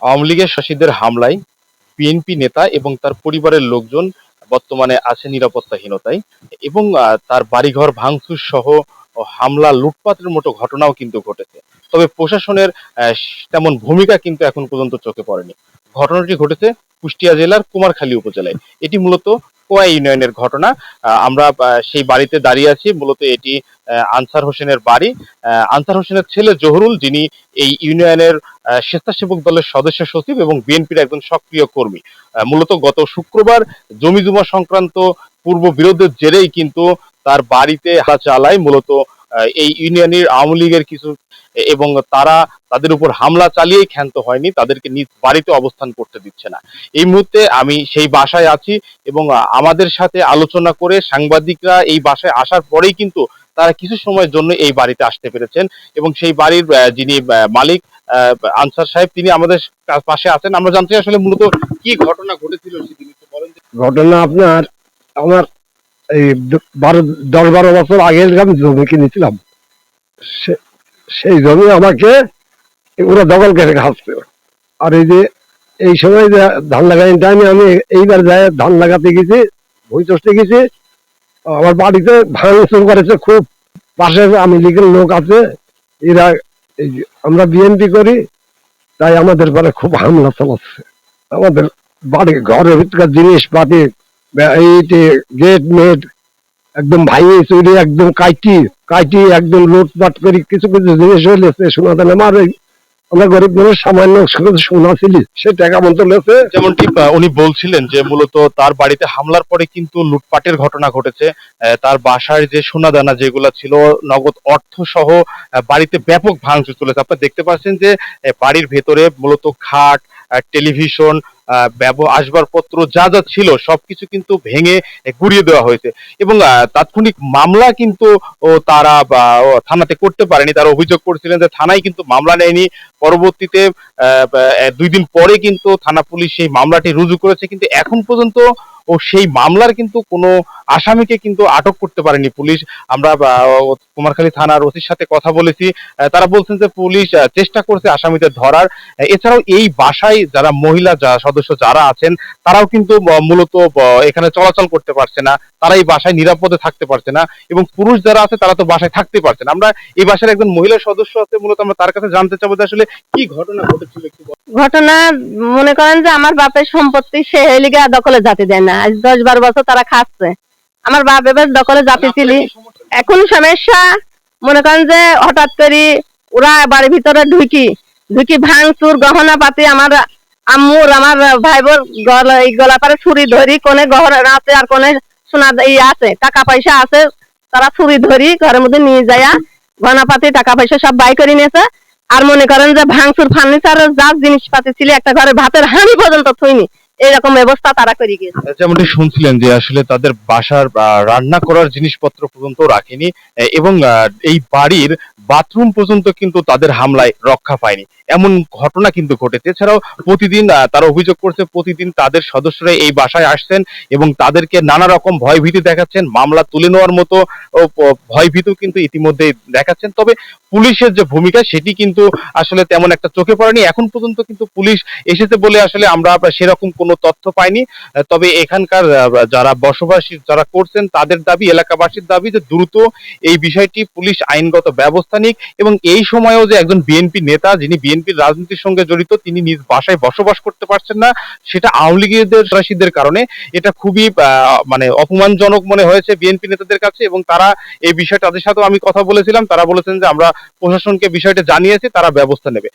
আওয়ামী লীগের শাসিতদের হামলায় বিএনপি নেতা এবং তার পরিবারের লোকজন বর্তমানে আছে নিরাপত্তাহীনতায় এবং তার বাড়িঘর ভাঙচুর সহ হামলা লুটপাটের মতো ঘটনাও কিন্তু ঘটেছে। তবে প্রশাসনের তেমন ভূমিকা কিন্তু এখন পর্যন্ত চোখে পড়েনি। ঘটনাটি ঘটেছে কুষ্টিয়া জেলার কুমারখালী উপজেলায়। এটি মূলত কোয়া ইউনিয়নের ঘটনা। আমরা সেই বাড়িতে দাঁড়িয়ে আছি। মূলত এটি আনসার হোসেনের বাড়ি। আনসার হোসেনের ছেলে জহুরুল, যিনি এই ইউনিয়নের স্বেচ্ছাসেবক দলের সদস্য সচিব এবং বিএনপির একজন সক্রিয় কর্মী। মূলত গত শুক্রবার জমি জমা সংক্রান্ত পূর্ব বিরোধের জেরেই কিন্তু তার বাড়িতে হামলা চালায় মূলত এই ইউনিয়নের আওয়ামী লীগের কিছু, এবং তারা তাদের উপর হামলা চালিয়েই ক্ষান্ত হয়নি, তাদেরকে নিজ বাড়িতে অবস্থান করতে দিচ্ছে না। এই মুহূর্তে আমি সেই বাসায় আছি এবং আমাদের সাথে আলোচনা করে সাংবাদিকরা এই বাসায় আসার পরেই কিন্তু তারা কিছু সময়ের জন্য এই বাড়িতে আসতে পেরেছেন এবং সেই বাড়ির যিনি মালিক আনসার সাহেব, তিনি আমাদের পাশে আছেন। আমরা জানতে চাই আসলে মূলত কি ঘটনা ঘটেছিল সেদিন, একটু বলেন। ঘটনা আপনার, আমার এই 10-12 বছর আগে আমি জমি কিনেছিলাম। সেই জমি আমাকে ওরা দখল করে খাচ্ছে। আর এই যে এই সময় যে ধান লাগানোর টাইমে আমি এইবার যাই ধান লাগাতে গেছি, ভুই চষতে গেছি, আমার বাড়িতে ভাঙচুর করেছে খুব। পাশে আমি লীগের লোক আছে, এরা আমরা বিএনপি করি, তাই আমাদের পরে খুব হামলা চালাচ্ছে। আমাদের বাড়ি ঘরের ভিতর জিনিসপাতি, এই গেট মেট একদম ভাইয়ে চুরি, একদম কাইটি কাইটি একদম লুটপাট করি। কিছু কিছু জিনিস হয়েছে সোনা দান, আমার আমরা গরিব মানুষ, সামান্য সোনা ছিল, সে টাকা মতো লেছে। যেমনটি উনি বলছিলেন যে মূলত তার বাড়িতে হামলার পরে কিন্তু লুটপাটের ঘটনা ঘটেছে। তার বাসার যে সোনাদানা যেগুলো ছিল, নগদ অর্থ সহ বাড়িতে ব্যাপক ভাঙচুর চলেছে। আপনারা দেখতে পাচ্ছেন যে বাড়ির ভেতরে মূলত খাট, টেলিভিশন, আসবাবপত্র যা যা ছিল সবকিছু কিন্তু ভেঙে গুড়িয়ে দেওয়া হয়েছে এবং তাৎক্ষণিক মামলা কিন্তু তারা থানাতে করতে পারেনি। তারা অভিযোগ করেছিলেন যে থানায় কিন্তু মামলা নেয়নি। পরবর্তীতে 2 দিন পরে কিন্তু থানা পুলিশ সেই মামলাটি রুজু করেছে, কিন্তু এখন পর্যন্ত সেই মামলার কিন্তু কোনো আসামিকে কিন্তু আটক করতে পারেনি পুলিশ। আমরা কুমারখালী থানার ওসির সাথে কথা বলেছি, তারা বলছেন যে পুলিশ চেষ্টা করছে আসামিদের ধরার। এছাড়াও এই বাসায় যারা মহিলা সদস্য যারা আছেন, তারাও কিন্তু মূলত এখানে চলাচল করতে পারছে না, তারা এই বাসায় নিরাপদে থাকতে পারছে না এবং পুরুষ যারা আছে তারা তো বাসায় থাকতে পারছে না। আমরা এই বাসার একজন মহিলা সদস্য আছে, মূলত আমরা তার কাছে জানতে চাবো যে আসলে কি ঘটনা ঘটেছিল। ঘটনা মনে করেন যে আমার বাপের সম্পত্তি সে হেলিগা দখলে জাতি দেয় না, আজ 10-12 বছর তারা খাচ্ছে। আমার বাপ এবার দখলে জাতি ছিল। এখন সমস্যা মনে করেন যে হঠাৎ করে ওরা বাড়ির ভিতরে ঢুকি ঢুকি ভাঙচুর, গহনা পাতি, আমার আম্মুর আমার ভাই বোর গলা পারে ছুরি ধরি, কোনে গহনা আছে আর কোনে সোনা আছে, টাকা পয়সা আছে, তারা ছুরি ধরি ঘরের মধ্যে নিয়ে যায়, গহনা পাতি টাকা পয়সা সব বাই করে নিয়েছে। আর মনে করেন যে ভাঙচুর ফার্নিচারের যা জিনিসপাতি ছিল, একটা ঘরে ভাতের হাঁড়ি পর্যন্ত থইনি, এরকম ব্যবস্থা তারা করে গিয়েছে। যেমনটি শুনছিলেন যে আসলে তাদের বাসার রান্না করার জিনিসপত্র পর্যন্ত রাখেনি এবং এই বাড়ির বাথরুম পর্যন্ত কিন্তু তাদের হামলায় রক্ষা পায়নি, এমন ঘটনা কিন্তু ঘটেছে। এছাড়াও প্রতিদিন তারা অভিযোগ করছে, প্রতিদিন তাদের সদস্যরা এই বাসায় আসছেন এবং তাদেরকে নানা রকম ভয়ভীতি দেখাচ্ছেন, মামলা তুলে নেওয়ার মতো ভয়ভীতি কিন্তু ইতিমধ্যে দেখাচ্ছেন। তবে পুলিশের যে ভূমিকা সেটি কিন্তু আসলে তেমন একটা চোখে পড়েনি। এখন পর্যন্ত কিন্তু পুলিশ এসেছে বলে আসলে আমরা সেরকম কোনো তথ্য পাইনি। তবে এখানকার যারা বসবাসী যারা করছেন তাদের দাবি, এলাকাবাসীর দাবি যে দ্রুত এই বিষয়টি পুলিশ আইনগত ব্যবস্থা নিক এবং এই সময়েও যে একজন বিএনপি নেতা, যিনি বিএনপির রাজনীতির সঙ্গে জড়িত, তিনি নিজ বাসায় বসবাস করতে পারছেন না, সেটা আওয়ামী লীগের সন্ত্রাসীদের কারণে। এটা খুবই মানে অপমানজনক মনে হয়েছে বিএনপি নেতাদের কাছে এবং তারা এই বিষয়টা, তাদের সাথেও আমি কথা বলেছিলাম, তারা বলেছেন যে আমরা প্রশাসনকে বিষয়টা জানিয়েছি, তারা ব্যবস্থা নেবে।